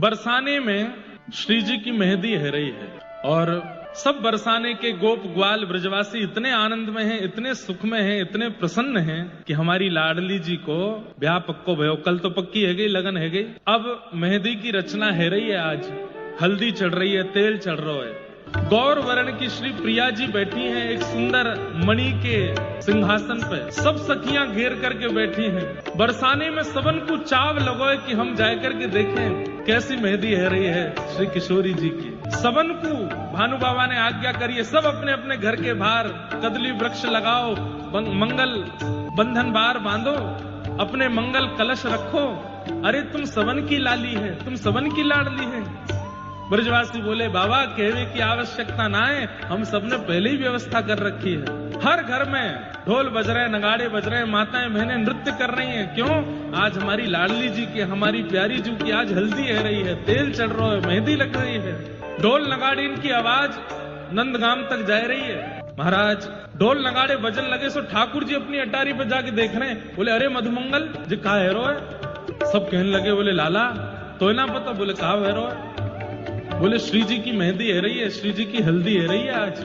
बरसाने में श्री जी की मेहंदी है रही है और सब बरसाने के गोप ग्वाल ब्रजवासी इतने आनंद में हैं, इतने सुख में हैं, इतने प्रसन्न हैं कि हमारी लाडली जी को ब्याह पक्को भयो। कल तो पक्की है गई, लगन है गई, अब मेहंदी की रचना है रही है। आज हल्दी चढ़ रही है, तेल चढ़ रहा है। गौर वर्ण की श्री प्रिया जी बैठी हैं एक सुंदर मणि के सिंहासन पे, सब सखियां घेर करके बैठी हैं। बरसाने में सबन को चाव लगोए कि हम जाए करके देखें कैसी मेहंदी है रही है श्री किशोरी जी की। सबन को भानु बाबा ने आज्ञा करी है, सब अपने अपने घर के बाहर कदली वृक्ष लगाओ, मंगल बंधन बार बांधो, अपने मंगल कलश रखो। अरे तुम सबन की लाली है, तुम सबन की लाडली है। ब्रजवासी बोले बाबा कहने की आवश्यकता ना है, हम सबने पहले ही व्यवस्था कर रखी है। हर घर में ढोल बज रहे, नगाड़े बज रहे, माताएं बहनें नृत्य कर रही हैं। क्यों? आज हमारी लाडली जी की, हमारी प्यारी जी की आज हल्दी है रही है, तेल चढ़ रहा है, मेहंदी लग रही है। ढोल नगाड़े की आवाज नंदगाम तक जा रही है। महाराज ढोल नगाड़े बजन लगे सो ठाकुर जी अपनी अटारी पे जाके देख रहे हैं। बोले अरे मधुमंगल जी कहा है रो है? सब कहने लगे बोले लाला तो ना पता। बोले कहा है रो है? बोले श्री जी की मेहंदी है रही है, श्री जी की हल्दी है रही है आज।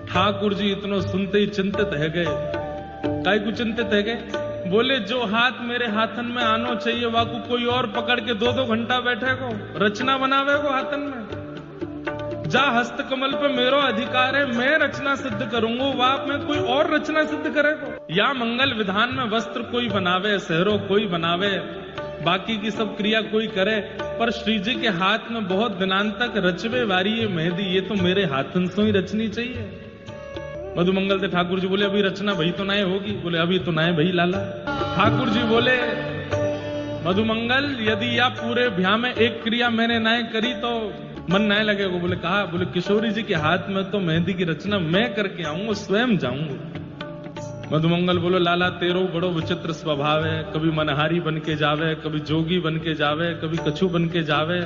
ठाकुर जी इतना सुनते ही चिंतित है गए। काय को चिंतित है गए? बोले जो हाथ मेरे हाथन में आनो चाहिए वाकू कोई और पकड़ के 2-2 घंटा बैठे को रचना बनावे को हाथन में। जा हस्त कमल पे मेरो अधिकार है, मैं रचना सिद्ध करूंगा, वाप में कोई और रचना सिद्ध करेगा। या मंगल विधान में वस्त्र कोई बनावे, सहरो कोई बनावे, बाकी की सब क्रिया कोई करे, पर श्री जी के हाथ में बहुत दिनांत तक रचवे वारी ये मेहंदी, ये तो मेरे हाथन से ही रचनी चाहिए। मधुमंगल से ठाकुर जी बोले अभी रचना भई तो ना होगी। बोले अभी तो ना भई लाला। ठाकुर जी बोले मधुमंगल यदि या पूरे ब्याह में एक क्रिया मैंने ना करी तो मन ना लगेगा। बोले कहा? बोले किशोरी जी के हाथ में तो मेहंदी की रचना मैं करके आऊंगा, स्वयं जाऊंगा। मधुमंगल बोलो लाला तेरो बड़ो विचित्र स्वभाव है, कभी मनहारी बन के जावे, कभी जोगी बन के जावे, कभी कछु बन के जावे,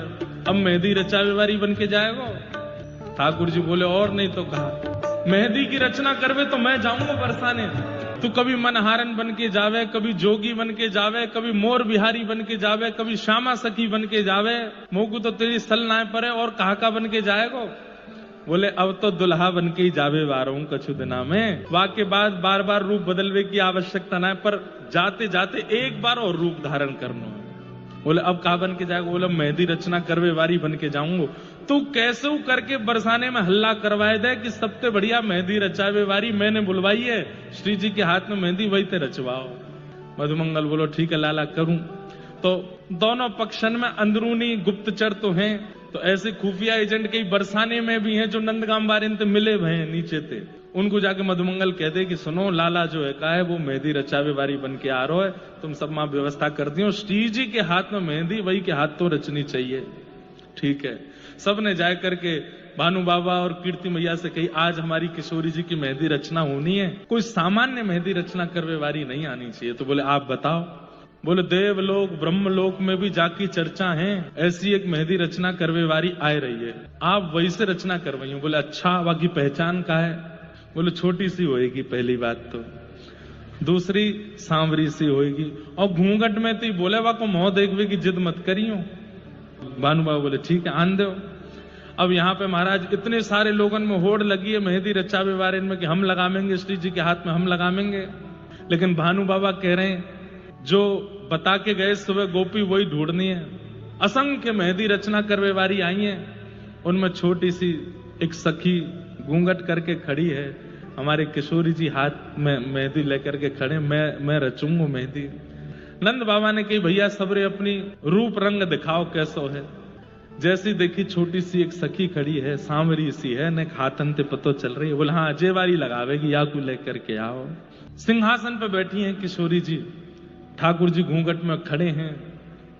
अब मेहंदी रचावे वारी बन के जाएगो। ठाकुर जी बोले और नहीं तो कहा मेहंदी की रचना करवे तो मैं जाऊंगा बरसाने। तू कभी मनहारन बन के जावे, कभी जोगी बन के जावे, कभी मोर बिहारी बन के जावे, कभी श्यामा सखी बन के जावे, मोकू तो तेरी सल ना परे और कहा का बन के जाएगो। बोले अब तो दुल्हा बन के ही जावे वारों कछु दिना में, वाके बाद बार बार रूप बदलवे की आवश्यकता ना है, पर जाते जाते एक बार और रूप धारण करना। बोले अब कहा बन के जाएगा? बोले मेहंदी रचना करवे वारी बन के जाऊंगा। तू कैसे करके बरसाने में हल्ला करवाए दे कि सबसे बढ़िया मेहंदी रचावे वारी मैंने बुलवाई है, श्री जी के हाथ में मेहंदी वही ते रचवाओ। मधुमंगल बोलो ठीक है लाला करूं। तो दोनों पक्षन में अंदरूनी गुप्तचर तो हैं, तो ऐसे खुफिया एजेंट कई बरसाने में भी हैं जो नंदगाम बारे से मिले हुए हैं नीचे थे। उनको जाके मधुमंगल कहते कि सुनो लाला जो है का है वो मेहंदी रचावे वारी बन के आ रहा है, तुम सब मां व्यवस्था कर दियो, श्री जी के हाथ में मेहंदी वही के हाथ तो रचनी चाहिए। ठीक है, सबने जाए करके भानु बाबा और कीर्ति मैया से कही आज हमारी किशोरी जी की मेहंदी रचना होनी है, कोई सामान्य मेहंदी रचना करवे वारी नहीं आनी चाहिए। तो बोले आप बताओ। बोले देवलोक ब्रह्मलोक में भी जाकी चर्चा है, ऐसी एक मेहंदी रचना करवे वारी आ रही है, आप वही से रचना करवाई। बोले अच्छा बाकी पहचान का है? बोले छोटी सी होएगी पहली बात तो, दूसरी सांवरी सी होएगी, और घूंघट में तो बोले वा को मोह देखवे की जिद मत करियो। भानु बाबा बोले ठीक है आन दो। अब यहाँ पे महाराज इतने सारे लोगों में होड़ लगी है मेहंदी रचावे वारे में कि हम लगावेंगे श्री जी के हाथ में, हम लगावेंगे। लेकिन भानु बाबा कह रहे हैं जो बता के गए सुबह गोपी वही ढूंढनी है। असंख्य मेहंदी रचना करवे वारी आई है, उनमें छोटी सी एक सखी घूंघट करके खड़ी है, हमारे किशोरी जी हाथ में मेहंदी लेकर के खड़े, मैं रचूंगा मेहंदी। नंद बाबा ने कही भैया सबरे अपनी रूप रंग दिखाओ कैसो है। जैसी देखी छोटी सी एक सखी खड़ी है, सांवरी सी है, ने हाथन ते पतो चल रही है। बोले हाँ अजय वारी लगावेगी, या को लेकर के आओ। सिंहासन पे बैठी हैं किशोरी जी, ठाकुर जी घूंघट में खड़े हैं,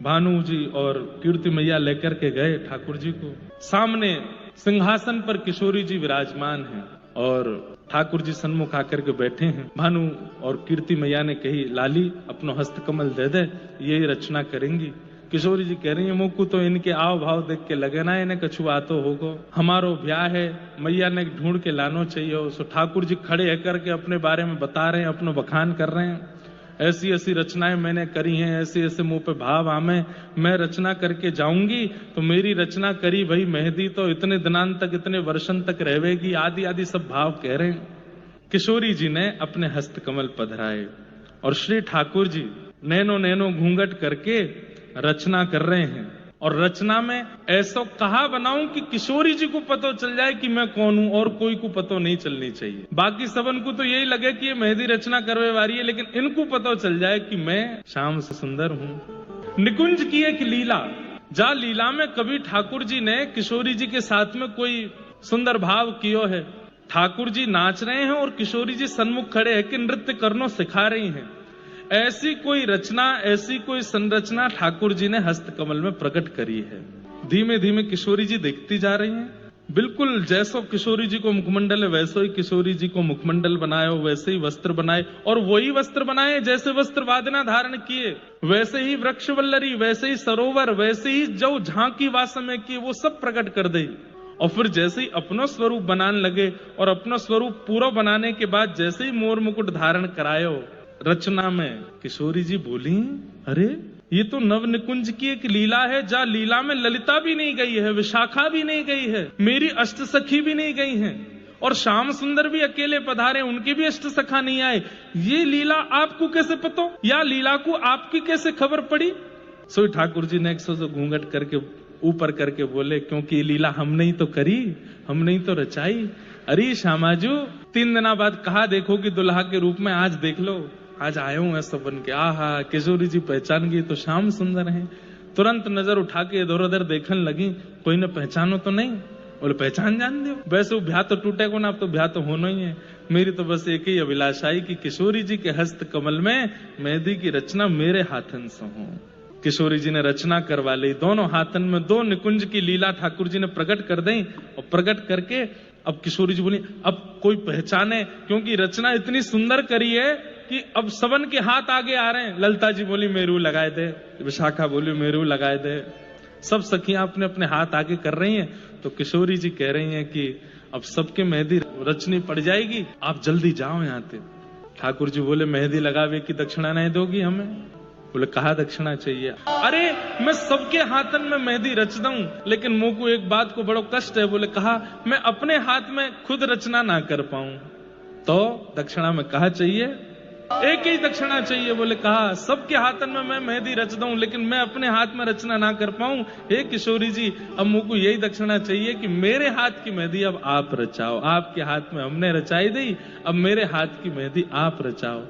भानु जी और कीर्ति मैया लेकर के गए ठाकुर जी को। सामने सिंहासन पर किशोरी जी विराजमान हैं और ठाकुर जी सन्मुख आकर के बैठे हैं। भानु और कीर्ति मैया ने कही लाली अपनो हस्त कमल दे दे, ये रचना करेंगी। किशोरी जी कह रही है मुकु तो इनके आव भाव देख के लगे ना इन्हें कछु आतो होगो, हमारो ब्याह है, मैया ने ढूंढ के लानो चाहिए। सो ठाकुर जी खड़े है करके अपने बारे में बता रहे हैं, अपनो बखान कर रहे हैं। ऐसी ऐसी रचनाएं मैंने करी हैं, ऐसे ऐसे मुंह पे भाव आमे, मैं रचना करके जाऊंगी तो मेरी रचना करी भाई मेहंदी तो इतने दिनांत तक, इतने वर्षन तक रहेगी, आदि आदि सब भाव कह रहे हैं। किशोरी जी ने अपने हस्त कमल पधराए और श्री ठाकुर जी नैनो नैनो घूंघट करके रचना कर रहे हैं। और रचना में ऐसा कहा बनाऊं कि किशोरी जी को पता चल जाए कि मैं कौन हूं और कोई को पता नहीं चलनी चाहिए। बाकी सबन को तो यही लगे कि ये मेहंदी रचना करवे वाली है, लेकिन इनको पता चल जाए कि मैं श्याम से सुंदर हूं। निकुंज की एक लीला, जा लीला में कभी ठाकुर जी ने किशोरी जी के साथ में कोई सुंदर भाव कियो है। ठाकुर जी नाच रहे हैं और किशोरी जी सन्मुख खड़े है कि नृत्य करनो सिखा रही हैं। ऐसी कोई रचना, ऐसी कोई संरचना ठाकुर जी ने हस्त कमल में प्रकट करी है। धीमे धीमे किशोरी जी देखती जा रही हैं। बिल्कुल जैसो किशोरी जी को मुखमंडल है वैसो ही किशोरी जी को मुखमंडल बनाए, वैसे ही वस्त्र बनाए, और वही वस्त्र बनाए जैसे वस्त्र वादना धारण किए, वैसे ही वृक्ष वल्लरी, वैसे ही सरोवर, वैसे ही जो झांकी वासम में किए वो सब प्रकट कर दे। और फिर जैसे ही अपना स्वरूप बनाने लगे और अपना स्वरूप पूरा बनाने के बाद जैसे ही मोर मुकुट धारण करायो रचना में, किशोरी जी बोली, अरे ये तो नव निकुंज की एक लीला है, जा लीला में ललिता भी नहीं गई है, विशाखा भी नहीं गई है, मेरी अष्ट सखी भी नहीं गई हैं, और श्याम सुंदर भी अकेले पधारे, उनके भी अष्ट सखा नहीं आए। ये लीला आपको कैसे पता, या लीला को आपकी कैसे खबर पड़ी? सो ठाकुर जी ने एक सौ घूंघट करके ऊपर करके बोले, क्योंकि ये लीला हमने ही तो करी, हमने ही तो रचाई। अरे श्यामाजू 3 दिना बाद कहा देखोगी दुल्हा के रूप में, आज देख लो, आज आया हूं ऐसा बन के। आहा, किशोरी जी पहचान गई तो श्याम सुंदर हैं। तुरंत नजर उठा के इधर उधर देखने लगी, कोई न पहचानो तो नहीं? बोले पहचान जान दो, वैसे वो ब्याह तो टूटे को ना, अब तो ब्याह तो होना ही है। मेरी तो बस एक ही अभिलाषा है कि किशोरी जी के हस्त कमल में मेहंदी की रचना मेरे हाथन से हो। किशोरी जी ने रचना करवा ली, दोनों हाथन में 2 निकुंज की लीला ठाकुर जी ने प्रकट कर दी। और प्रकट करके अब किशोरी जी बोली, अब कोई पहचाने, क्योंकि रचना इतनी सुंदर करी है कि अब सबन के हाथ आगे आ रहे हैं। ललिता जी बोली मेरू लगाए दे, विशाखा बोली मेरू लगाए दे, सब सखियां अपने अपने हाथ आगे कर रही हैं। तो किशोरी जी कह रही हैं कि अब सबके मेहंदी रचनी पड़ जाएगी, आप जल्दी जाओ यहाँ से। ठाकुर जी बोले मेहंदी लगावे की दक्षिणा नहीं दोगी हमें? बोले कहा दक्षिणा चाहिए? अरे मैं सबके हाथन में मेहंदी रच दूं, लेकिन मुंह को एक बात को बड़ो कष्ट है। बोले कहा मैं अपने हाथ में खुद रचना ना कर पाऊं तो दक्षिणा में कहा चाहिए? एक ही दक्षिणा चाहिए। बोले कहा सबके हाथन में मैं मेहंदी रच दूं, लेकिन मैं अपने हाथ में रचना ना कर पाऊं। हे किशोरी जी, अब मुझ को यही दक्षिणा चाहिए कि मेरे हाथ की मेहंदी अब आप रचाओ। आपके हाथ में हमने रचाई दी, अब मेरे हाथ की मेहंदी आप रचाओ।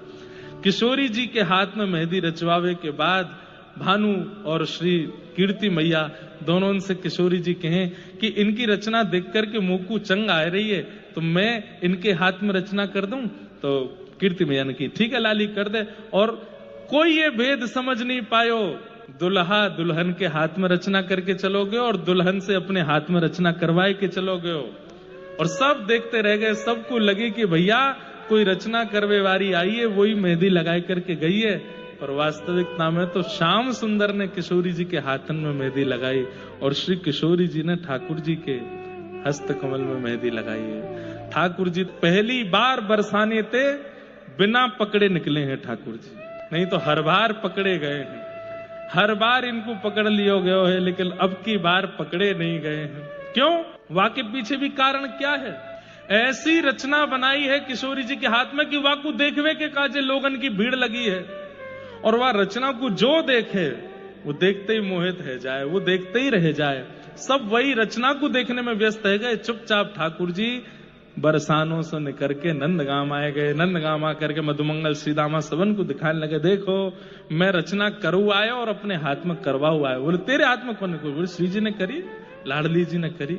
किशोरी जी के हाथ में मेहंदी रचवावे के बाद भानु और श्री कीर्ति मैया दोनों से किशोरी जी कहें कि इनकी रचना देख करके मुंह को चंग आ रही है, तो मैं इनके हाथ में रचना कर दूं? तो कीर्ति मैया ने की ठीक है लाली कर दे। और कोई ये भेद समझ नहीं पायो, दुल्हा दुल्हन के हाथ में रचना करके चलोगे और दुल्हन से अपने हाथ में रचना करवाए के चलोगे हो। और सब देखते रह गए, सबको लगे कि भैया कोई रचना करवे वारी आई है, वही मेहंदी लगाए करके गई है। पर वास्तविकता में तो श्याम सुंदर ने किशोरी जी के हाथन में मेहंदी लगाई और श्री किशोरी जी ने ठाकुर जी के हस्त कमल में मेहंदी लगाई है। ठाकुर जी पहली बार बरसाने थे बिना पकड़े निकले हैं ठाकुर जी, नहीं तो हर बार पकड़े गए हैं, हर बार इनको पकड़ लियो गयो है, लेकिन अब की बार पकड़े नहीं गए हैं। क्यों? वाके पीछे भी कारण क्या है? ऐसी रचना बनाई है किशोरी जी के हाथ में कि वाकू देखवे के काजे लोगन की भीड़ लगी है, और वह रचना को जो देखे वो देखते ही मोहित है जाए, वो देखते ही रह जाए। सब वही रचना को देखने में व्यस्त है गए। चुपचाप ठाकुर जी बरसानों से निकल के नंदगांव आए गए। नंदगांव आकर के मधुमंगल श्रीदामा सबन को दिखाने लगे, देखो मैं रचना करू आया और अपने हाथ में करवाऊ आया। बोले तेरे हाथ में कौन? बोले श्री जी ने करी, लाडली जी ने करी।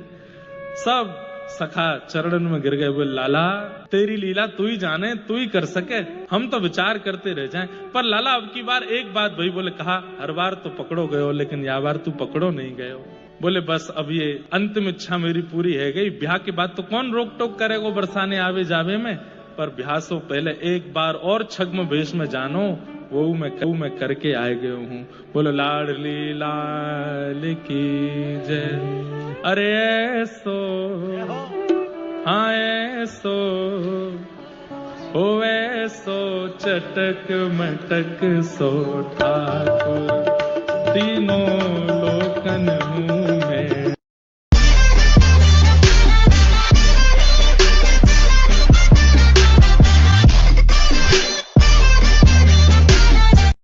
सब सखा चरणन में गिर गए। बोले लाला तेरी लीला तू ही जाने, तू ही कर सके, हम तो विचार करते रह जाएं। पर लाला अब की बार एक बात भाई, बोले कहा हर बार तो पकड़ो गए हो, लेकिन यह बार तू पकड़ो नहीं गए हो। बोले बस अब ये अंतिम इच्छा मेरी पूरी है गई, ब्याह के बाद तो कौन रोक टोक करेगा बरसाने आवे जावे में, पर ब्याह से पहले एक बार और छग्म भेष में जानो, वो मैं करके आए गए हूँ। बोलो लाडली लाल की जय। अरे ऐसो हाँ ऐसो ओ ऐसो सो चटक मटक सो ठाकुर, तीनों लोकन